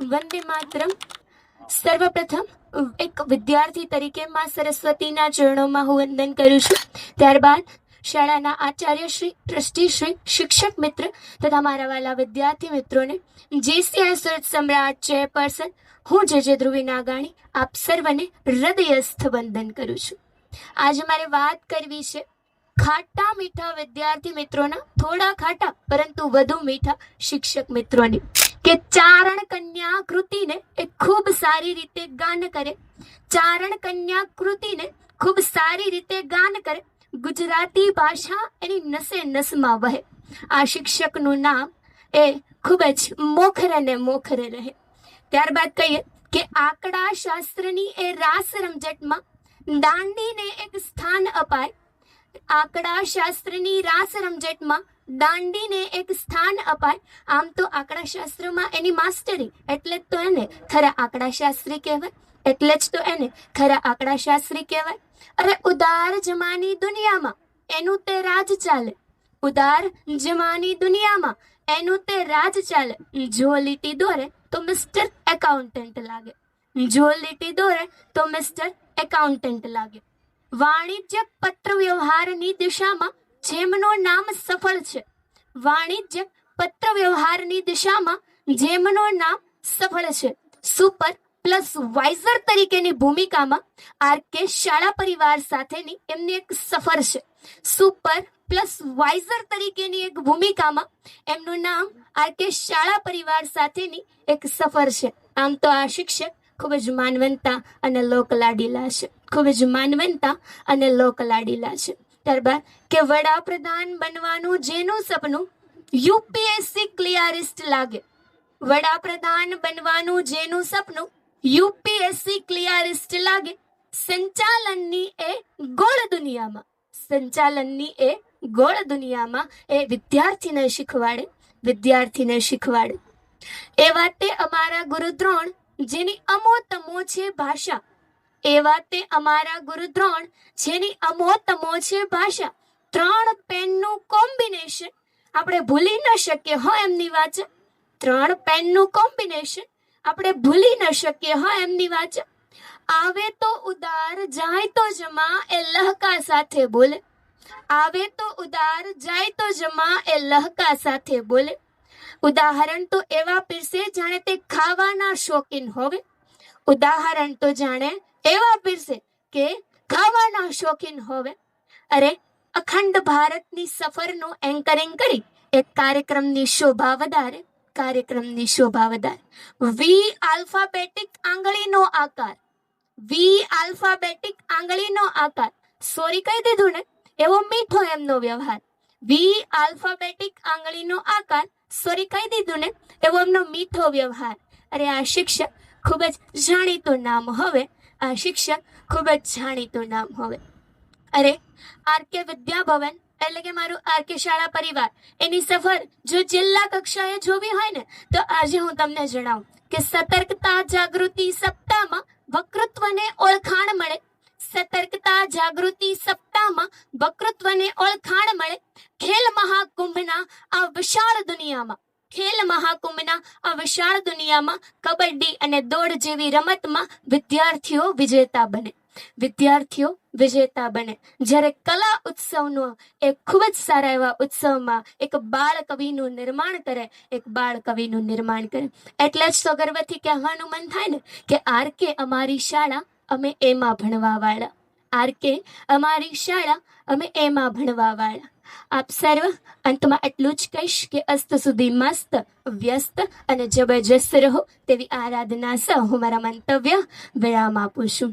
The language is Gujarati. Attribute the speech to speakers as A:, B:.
A: વંદે માતરમ. સર્વપ્રથમ એક વિદ્યાર્થી તરીકે માં સરસ્વતીના ચરણોમાં હું વંદન કરું છું. ત્યારબાદ શાળાના આચાર્ય શ્રી, ટ્રસ્ટી શ્રી, શિક્ષક મિત્ર તથા મારા વાલા વિદ્યાર્થી મિત્રોને, જેસીઆઈ સુરત સમ્રાટ ચેરપર્સન હું જે ધ્રુવી નાગાણી આપ સર્વને હૃદયસ્થ વંદન કરું છું. આજે મારે વાત કરવી છે ખાટા મીઠા વિદ્યાર્થી મિત્રોના, થોડા ખાટા પરંતુ વધુ મીઠા શિક્ષક મિત્રોની, કે ચારણ કન્યા કૃતિને એ ખૂબ સારી રીતે ગાન કરે. ચારણ કન્યા કૃતિને ખૂબ સારી રીતે ગાન કરે. ગુજરાતી ભાષા એની નસે નસમાં વહે. આ શિક્ષકનું નામ એ ખૂબ જ મોખરે ને મોખરે રહે. ત્યારબાદ કહીએ કે આંકડા શાસ્ત્રની એ રાસ રમઝટમાં દાંડીને એક સ્થાન અપાય. આંકડા શાસ્ત્રની રાસ રમઝટમાં દાંડીને એક સ્થાન અપાય. આમ તો આંકડા શાસ્ત્રમાં એની માસ્ટરી, એટલે જ તો એને ખરા આંકડા શાસ્ત્રી કહેવાય. એટલે જ તો એને ખરા આંકડા શાસ્ત્રી કહેવાય. અરે ઉદાર જમાની દુનિયામાં એનું તે રાજ ચાલે. ઉદાર જમાની દુનિયામાં એનું તે રાજ ચાલે. જો લીટી દોરે તો મિસ્ટર એકાઉન્ટન્ટ લાગે. જો લીટી દોરે તો મિસ્ટર એકાઉન્ટન્ટ લાગે. વાણિજ્ય પત્ર વ્યવહારની દિશામાં જેમનું નામ સફળ છે, વાણિજ્ય પત્ર વ્યવહારની દિશામાં જેમનું નામ સફળ છે, સુપર પ્લસ વાઇઝર તરીકેની ભૂમિકામાં આરકે શાળા પરિવાર સાથેની એમની એક સફર છે. સુપર પ્લસ વાઇઝર તરીકેની એક ભૂમિકામાં એમનું નામ આરકે શાળા પરિવાર સાથેની એક સફર છે. આમ તો આ શિક્ષક ખૂબ જ માનવંતા અને લોકલાડીલા છે. ખૂબ જ માનવંતા અને લોકલાડીલા છે. ત્યારબાદ કે વડાપ્રધાન બનવાનું જેનું સપનું યુપીએસસી ક્લિયરિસ્ટ લાગે. વડાપ્રધાન બનવાનું જેનું સપનું યુપીએસસી ક્લિયરિસ્ટ લાગે. સંચાલનની એ ગોળ દુનિયામાં, સંચાલનની એ ગોળ દુનિયામાં એ વિદ્યાર્થીને શીખવાડે. વિદ્યાર્થીને શીખવાડે. એ વાતે અમારા ગુરુદ્રોણ જેની અમોતમો છે ભાષા. એ વાતે અમારા ગુરુદ્રોણ જેની અમોતમો છે ભાષા. 3 પેનનું કોમ્બિનેશન આપણે ભૂલી ન શકીએ હો એમની વાચા. 3 પેનનું કોમ્બિનેશન આપણે ભૂલી ન શકીએ હો એમની વાચા. આવે તો ઉદાર જાય તો જમા એ લહકા સાથે બોલે. આવે તો ઉદાર જાય તો જમા એ લહકા સાથે બોલે. ઉદાહરણ તો એવા પીરસે જાણે તે ખાવાના શોખીન હોવે. ઉદાહરણ તો જાણે એવા પીરસે કે ખાવાના શોખીન હોવે. અરે અખંડ ભારતની સફરનું એન્કરિંગ કરી એક કાર્યક્રમની શોભા વધારે. કાર્યક્રમની શોભા વધારે. વી આલ્ફાબેટિક આંગળીનો આકાર. વી આલ્ફાબેટિક આંગળીનો આકાર. સોરી કહી દીધું ને, એવો મીઠો એમનો વ્યવહાર. વી આલ્ફાબેટિક આંગળીનો આકાર. સોરી કહી દીધું ને, એવો એમનો મીઠો વ્યવહાર. અરે આ શિક્ષક ખૂબ જ જાણીતું નામ હવે. આ શિક્ષક ખૂબ જ જાણીતું નામ હવે. અરે આરકે વિદ્યાભવન એટલે કે મારું આરકે શાળા પરિવાર, એની સફર જો જિલ્લા કક્ષાએ જોવી હોય ને, તો આજે હું તમને જણાવું કે સતર્કતા જાગૃતિ સપ્તાહમાં વક્તૃત્વને ઓળખાણ મળે. સતર્કતા જાગૃતિ સપ્તાહમાં વક્તૃત્વને ઓળખાણ મળે. ખેલ મહાકુંભના આ વિશાળ દુનિયામાં, ખેલ મહાકુંભના આ વિશાળ દુનિયામાં કબડ્ડી અને દોડ જેવી રમતમાં વિદ્યાર્થીઓ વિજેતા બને. વિદ્યાર્થીઓ વિજેતા બને. જ્યારે કલા ઉત્સવનો એક ખૂબ જ સારા એવા ઉત્સવમાં એક બાળ કવિનું નિર્માણ કરે. એક બાળ કવિનું નિર્માણ કરે. એટલે જ તો ગર્વથી કહેવાનું મન થાય ને કે આરકે અમારી શાળા, અમે એમાં ભણવા વાળા. આરકે અમારી શાળા, અમે એમાં ભણવા વાળા. આપ સર્વ અંતમાં એટલું જ કહીશ કે અસ્ત સુધી મસ્ત, વ્યસ્ત અને જબરજસ્ત રહો તેવી આરાધના સહ હું મારા મંતવ્ય વિરામ આપું છું.